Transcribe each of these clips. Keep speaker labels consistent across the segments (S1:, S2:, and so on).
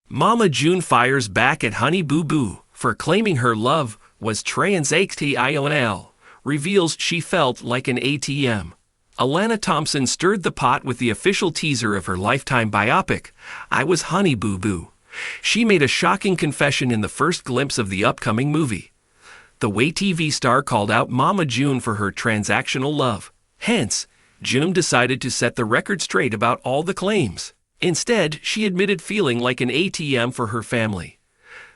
S1: Mama June fires back at Honey Boo Boo for claiming her love was transactional, reveals she felt like an ATM. Alana Thompson stirred the pot with the official teaser of her Lifetime biopic, I Was Honey Boo Boo. She made a shocking confession in the first glimpse of the upcoming movie. The WayTV star called out Mama June for her transactional love. Hence, June decided to set the record straight about all the claims. Instead, she admitted feeling like an ATM for her family.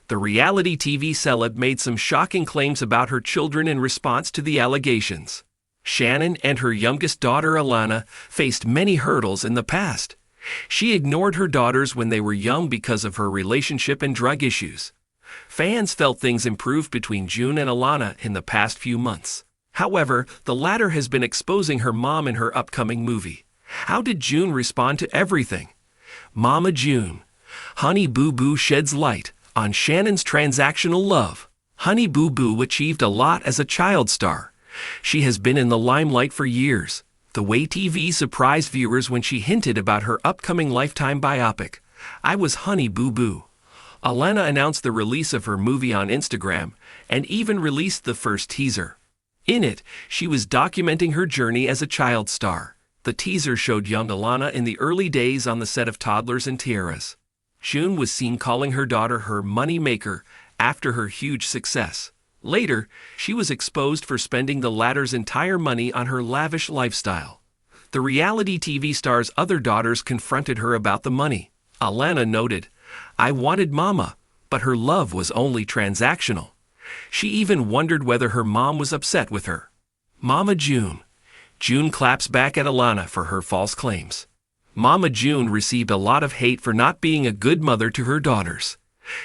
S1: The reality TV celeb made some shocking claims about her children in response to the allegations. Shannon and her youngest daughter Alana faced many hurdles in the past. She ignored her daughters when they were young because of her relationship and drug issues. Fans felt things improved between June and Alana in the past few months. However, the latter has been exposing her mom in her upcoming movie. How did June respond to everything? Mama June. Honey Boo Boo sheds light on Shannon's transactional love. Honey Boo Boo achieved a lot as a child star. She has been in the limelight for years. The WayTV surprised viewers when she hinted about her upcoming Lifetime biopic, I Was Honey Boo Boo. Alana announced the release of her movie on Instagram and even released the first teaser. In it, she was documenting her journey as a child star. The teaser showed young Alana in the early days on the set of Toddlers and Tiaras. June was seen calling her daughter her money maker after her huge success. Later, she was exposed for spending the latter's entire money on her lavish lifestyle. The reality TV star's other daughters confronted her about the money. Alana noted, I wanted Mama, but her love was only transactional. She even wondered whether her mom was upset with her. Mama June. June claps back at Alana for her false claims. Mama June received a lot of hate for not being a good mother to her daughters.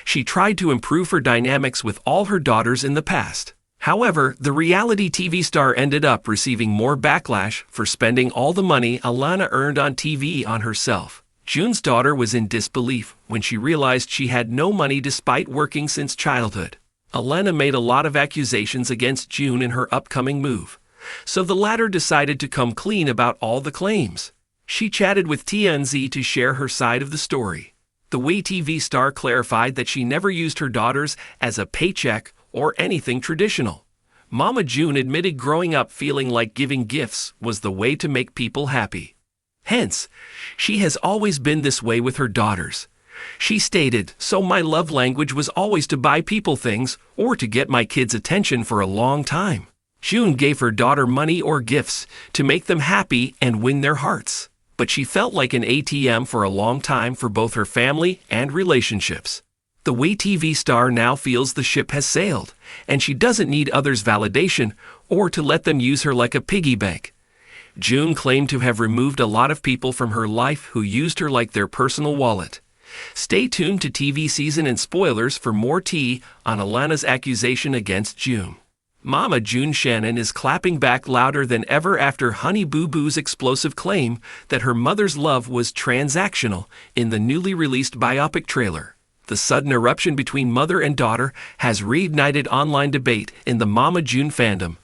S1: She tried to improve her dynamics with all her daughters in the past. However, the reality TV star ended up receiving more backlash for spending all the money Alana earned on TV on herself. June's daughter was in disbelief when she realized she had no money despite working since childhood. Alana made a lot of accusations against June in her upcoming move, so the latter decided to come clean about all the claims. She chatted with TMZ to share her side of the story. The WayTV star clarified that she never used her daughters as a paycheck or anything traditional. Mama June admitted growing up feeling like giving gifts was the way to make people happy. Hence, she has always been this way with her daughters. She stated, so my love language was always to buy people things or to get my kids' attention for a long time. June gave her daughter money or gifts to make them happy and win their hearts. But she felt like an ATM for a long time for both her family and relationships. The WayTV star now feels the ship has sailed, and she doesn't need others' validation or to let them use her like a piggy bank. June claimed to have removed a lot of people from her life who used her like their personal wallet. Stay tuned to TV season and spoilers for more tea on Alana's accusation against June. Mama June. Shannon is clapping back louder than ever after Honey Boo Boo's explosive claim that her mother's love was transactional in the newly released biopic trailer. The sudden eruption between mother and daughter has reignited online debate in the Mama June fandom,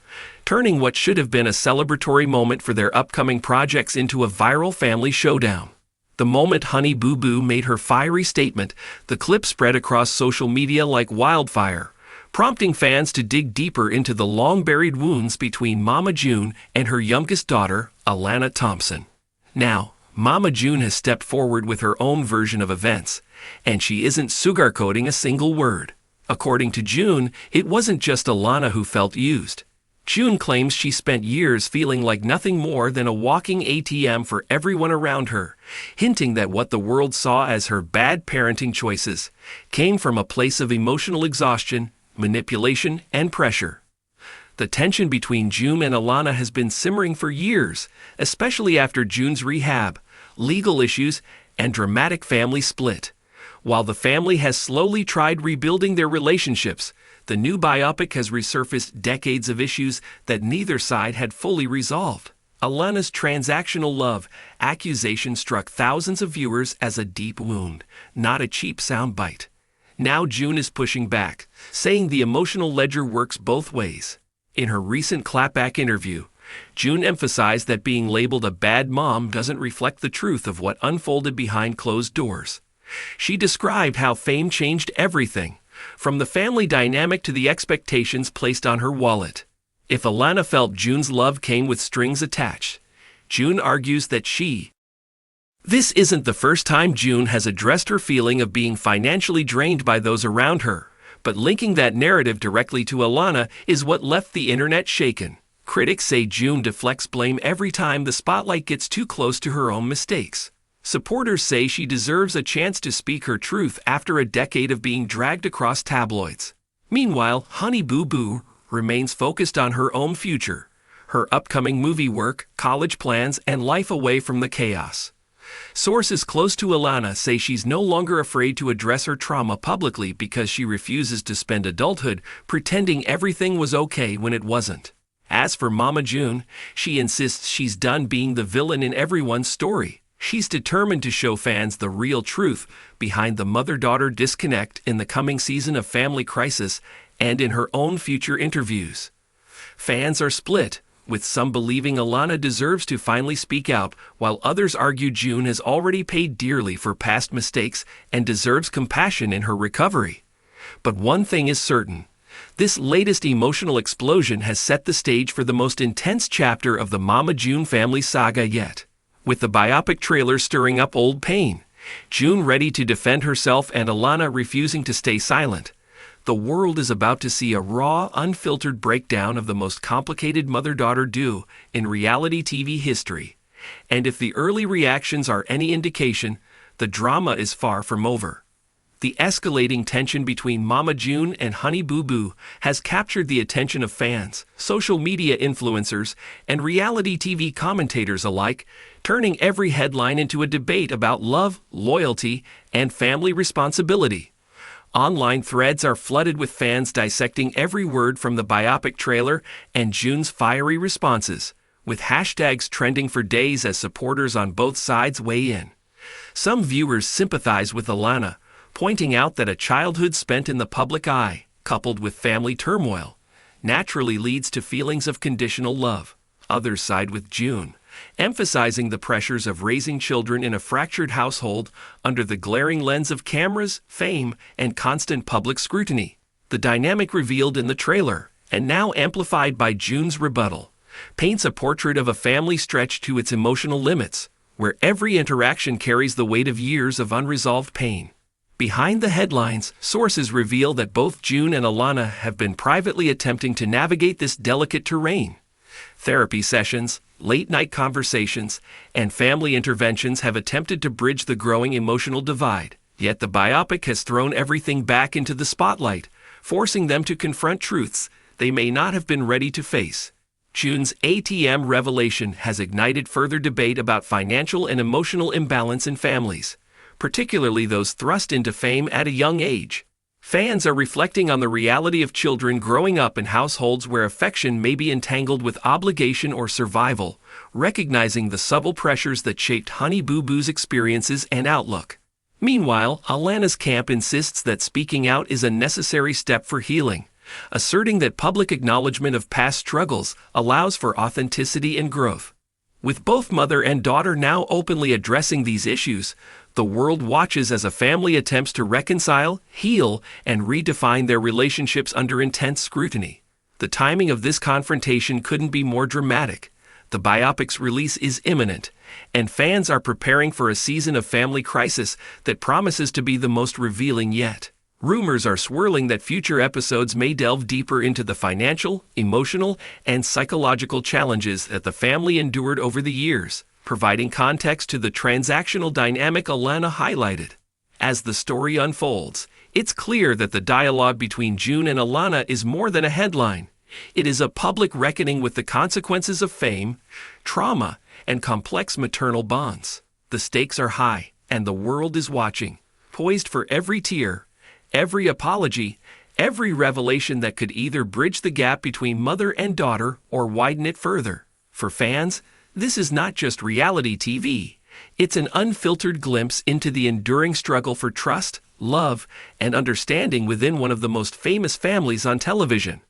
S1: turning what should have been a celebratory moment for their upcoming projects into a viral family showdown. The moment Honey Boo Boo made her fiery statement, the clip spread across social media like wildfire, prompting fans to dig deeper into the long-buried wounds between Mama June and her youngest daughter, Alana Thompson. Now, Mama June has stepped forward with her own version of events, and she isn't sugarcoating a single word. According to June, it wasn't just Alana who felt used. June claims she spent years feeling like nothing more than a walking ATM for everyone around her, hinting that what the world saw as her bad parenting choices came from a place of emotional exhaustion, manipulation, and pressure. The tension between June and Alana has been simmering for years, especially after June's rehab, legal issues, and dramatic family split. While the family has slowly tried rebuilding their relationships, the new biopic has resurfaced decades of issues that neither side had fully resolved. Alana's transactional love accusation struck thousands of viewers as a deep wound, not a cheap soundbite. Now June is pushing back, saying the emotional ledger works both ways. In her recent clapback interview, June emphasized that being labeled a bad mom doesn't reflect the truth of what unfolded behind closed doors. She described how fame changed everything, from the family dynamic to the expectations placed on her wallet. If Alana felt June's love came with strings attached, June argues that This isn't the first time June has addressed her feeling of being financially drained by those around her, but linking that narrative directly to Alana is what left the internet shaken. Critics say June deflects blame every time the spotlight gets too close to her own mistakes. Supporters say she deserves a chance to speak her truth after a decade of being dragged across tabloids. Meanwhile, Honey Boo Boo remains focused on her own future, her upcoming movie work, college plans, and life away from the chaos. Sources close to Alana say she's no longer afraid to address her trauma publicly because she refuses to spend adulthood pretending everything was okay when it wasn't. As for Mama June, she insists she's done being the villain in everyone's story. She's determined to show fans the real truth behind the mother-daughter disconnect in the coming season of Family Crisis and in her own future interviews. Fans are split, with some believing Alana deserves to finally speak out, while others argue June has already paid dearly for past mistakes and deserves compassion in her recovery. But one thing is certain. This latest emotional explosion has set the stage for the most intense chapter of the Mama June family saga yet. With the biopic trailer stirring up old pain, June ready to defend herself and Alana refusing to stay silent, the world is about to see a raw, unfiltered breakdown of the most complicated mother-daughter duo in reality TV history. And if the early reactions are any indication, the drama is far from over. The escalating tension between Mama June and Honey Boo Boo has captured the attention of fans, social media influencers, and reality TV commentators alike, turning every headline into a debate about love, loyalty, and family responsibility. Online threads are flooded with fans dissecting every word from the biopic trailer and June's fiery responses, with hashtags trending for days as supporters on both sides weigh in. Some viewers sympathize with Alana, pointing out that a childhood spent in the public eye, coupled with family turmoil, naturally leads to feelings of conditional love. Others side with June, emphasizing the pressures of raising children in a fractured household under the glaring lens of cameras, fame, and constant public scrutiny. The dynamic revealed in the trailer, and now amplified by June's rebuttal, paints a portrait of a family stretched to its emotional limits, where every interaction carries the weight of years of unresolved pain. Behind the headlines, sources reveal that both June and Alana have been privately attempting to navigate this delicate terrain. Therapy sessions, late-night conversations, and family interventions have attempted to bridge the growing emotional divide. Yet the biopic has thrown everything back into the spotlight, forcing them to confront truths they may not have been ready to face. June's ATM revelation has ignited further debate about financial and emotional imbalance in families, particularly those thrust into fame at a young age. Fans are reflecting on the reality of children growing up in households where affection may be entangled with obligation or survival, recognizing the subtle pressures that shaped Honey Boo Boo's experiences and outlook. Meanwhile, Alana's camp insists that speaking out is a necessary step for healing, asserting that public acknowledgement of past struggles allows for authenticity and growth. With both mother and daughter now openly addressing these issues, the world watches as a family attempts to reconcile, heal, and redefine their relationships under intense scrutiny. The timing of this confrontation couldn't be more dramatic. The biopic's release is imminent, and fans are preparing for a season of Family Crisis that promises to be the most revealing yet. Rumors are swirling that future episodes may delve deeper into the financial, emotional, and psychological challenges that the family endured over the years, providing context to the transactional dynamic Alana highlighted. As the story unfolds, it's clear that the dialogue between June and Alana is more than a headline. It is a public reckoning with the consequences of fame, trauma, and complex maternal bonds. The stakes are high, and the world is watching, poised for every tear, every apology, every revelation that could either bridge the gap between mother and daughter or widen it further. For fans, this is not just reality TV. It's an unfiltered glimpse into the enduring struggle for trust, love, and understanding within one of the most famous families on television.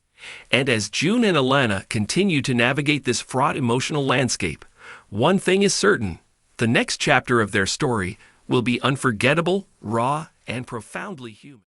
S1: And as June and Alana continue to navigate this fraught emotional landscape, one thing is certain: the next chapter of their story will be unforgettable, raw, and profoundly human.